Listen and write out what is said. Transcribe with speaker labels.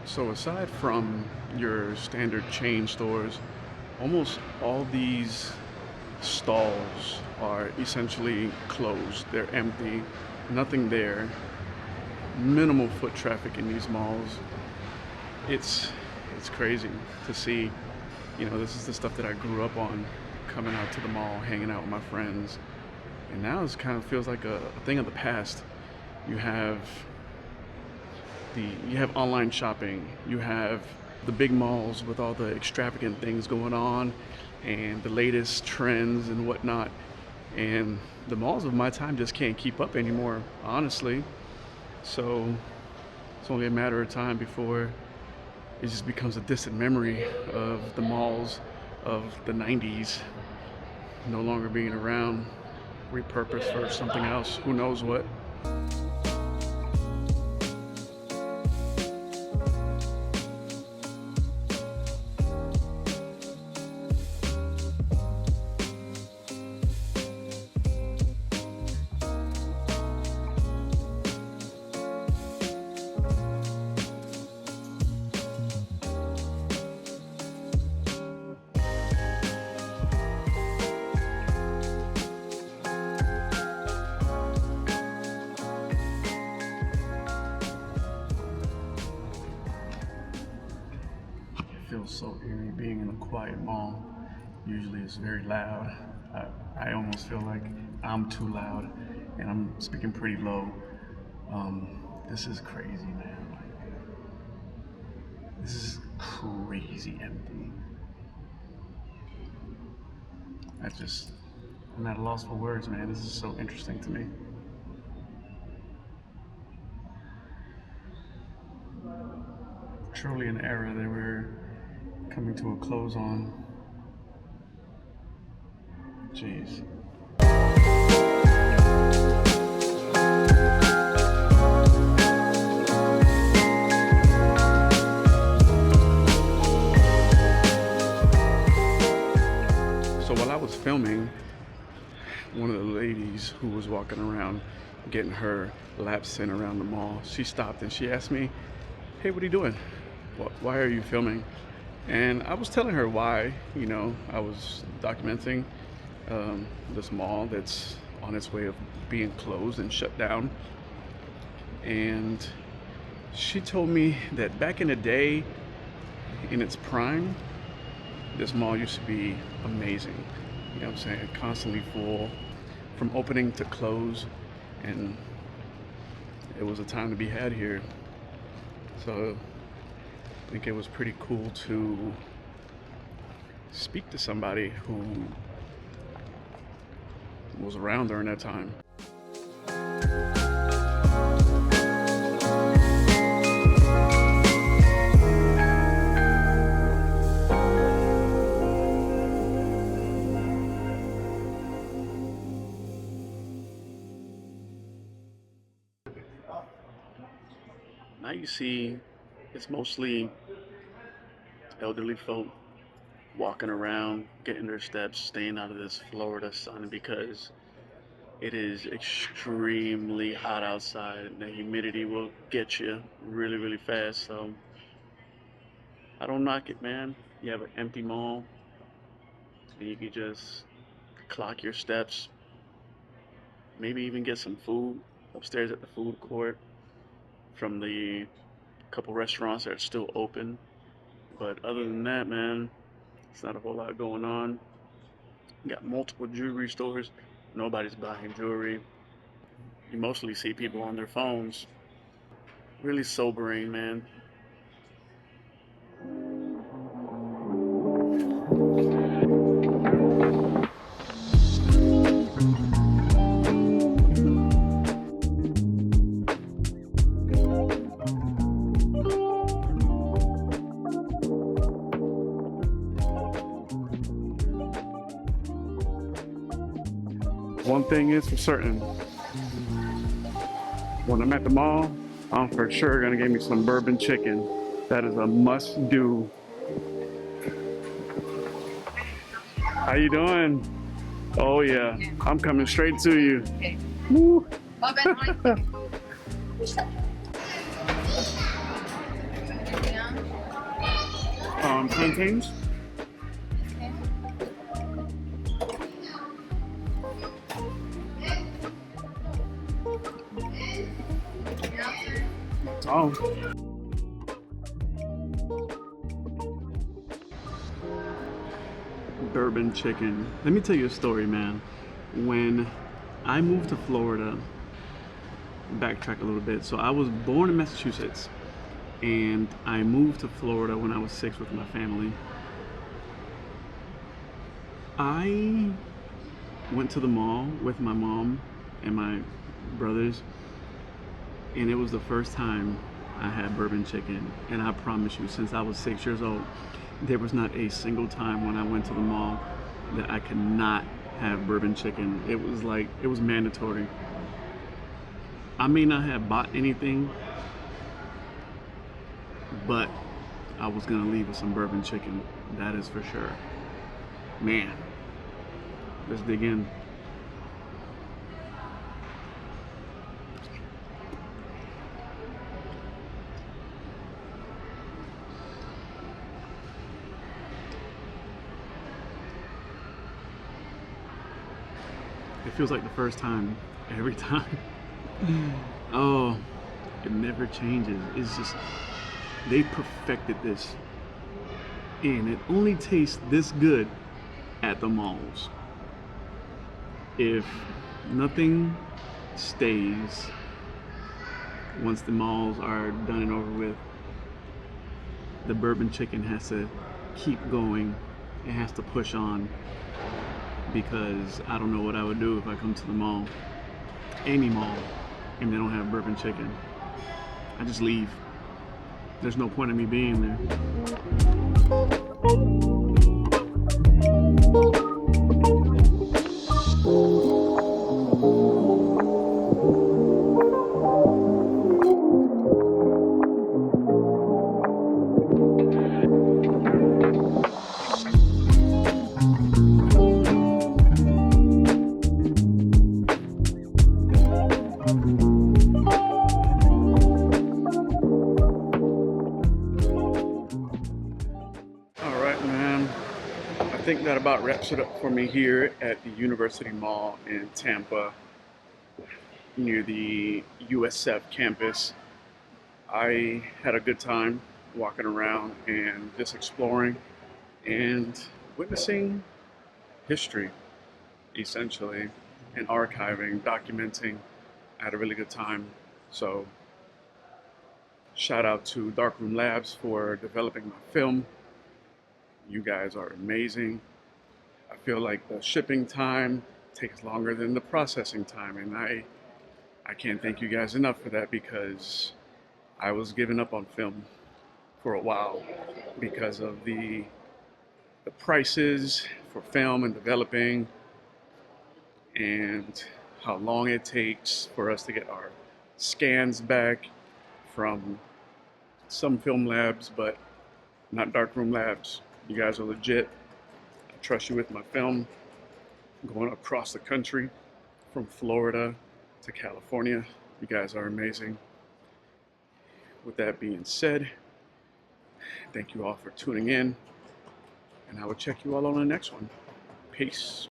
Speaker 1: So aside from your standard chain stores, almost all these stalls are essentially closed. They're empty, nothing there, minimal foot traffic in these malls. It's it's crazy to see. This is the stuff that I grew up on, coming out to the mall, hanging out with my friends. And now it's kind of feels like a thing of the past. You have you have online shopping, you have the big malls with all the extravagant things going on and the latest trends and whatnot. And the malls of my time just can't keep up anymore, honestly. So it's only a matter of time before it just becomes a distant memory of the malls of the 90s no longer being around, repurposed for something else, who knows what. Feels so eerie being in a quiet mall. Usually it's very loud. I almost feel like I'm too loud and I'm speaking pretty low. This is crazy, man. This is crazy empty. I'm at a loss for words, man. This is so interesting to me. Truly an era that we're coming to a close on. Jeez. So while I was filming, one of the ladies who was walking around getting her laps in around the mall, she stopped and she asked me, "Hey, what are you doing? Why are you filming?" And I was telling her why. I was documenting this mall that's on its way of being closed and shut down. And she told me that back in the day, in its prime, this mall used to be amazing. You know what I'm saying? Constantly full from opening to close. And it was a time to be had here. So I think it was pretty cool to speak to somebody who was around during that time. Now you see it's mostly elderly folk walking around, getting their steps, staying out of this Florida sun because it is extremely hot outside and the humidity will get you really, really fast. So I don't knock it, man. You have an empty mall and you can just clock your steps, maybe even get some food upstairs at the food court from the couple restaurants that are still open. But other than that, man, it's not a whole lot going on. You got multiple jewelry stores. Nobody's buying jewelry. You mostly see people on their phones. Really sobering, man. One thing is for certain, when I'm at the mall, I'm for sure gonna get me some bourbon chicken. That is a must do. How you doing? Oh yeah, I'm coming straight to you.
Speaker 2: Okay.
Speaker 1: Woo. plantains.
Speaker 2: Okay.
Speaker 1: Oh. Bourbon chicken. Let me tell you a story, man. When I moved to Florida, backtrack a little bit. So I was born in Massachusetts, and I moved to Florida when I was 6 with my family. I went to the mall with my mom and my brothers, and it was the first time I had bourbon chicken. And I promise you, since I was 6 years old, there was not a single time when I went to the mall that I could not have bourbon chicken. It was like, it was mandatory. I may not have bought anything, but I was gonna leave with some bourbon chicken. That is for sure. Man, let's dig in. It feels like the first time every time. Oh, it never changes. It's just, they perfected this. And it only tastes this good at the malls. If nothing stays once the malls are done and over with, the bourbon chicken has to keep going. It has to push on, because I don't know what I would do if I come to the mall, any mall, and they don't have bourbon chicken. I just leave. There's no point in me being there. All right, man. I think that about wraps it up for me here at the University Mall in Tampa, near the USF campus. I had a good time walking around and just exploring and witnessing history, essentially, and archiving, documenting. I had a really good time. So, shout out to Darkroom Labs for developing my film. You guys are amazing. I feel like the shipping time takes longer than the processing time, and I can't thank you guys enough for that, because I was giving up on film for a while because of the prices for film and developing, and how long it takes for us to get our scans back from some film labs, but not Darkroom Labs. You guys are legit. I trust you with my film. Going across the country from Florida to California. You guys are amazing. With that being said, thank you all for tuning in, and I will check you all on the next one. Peace.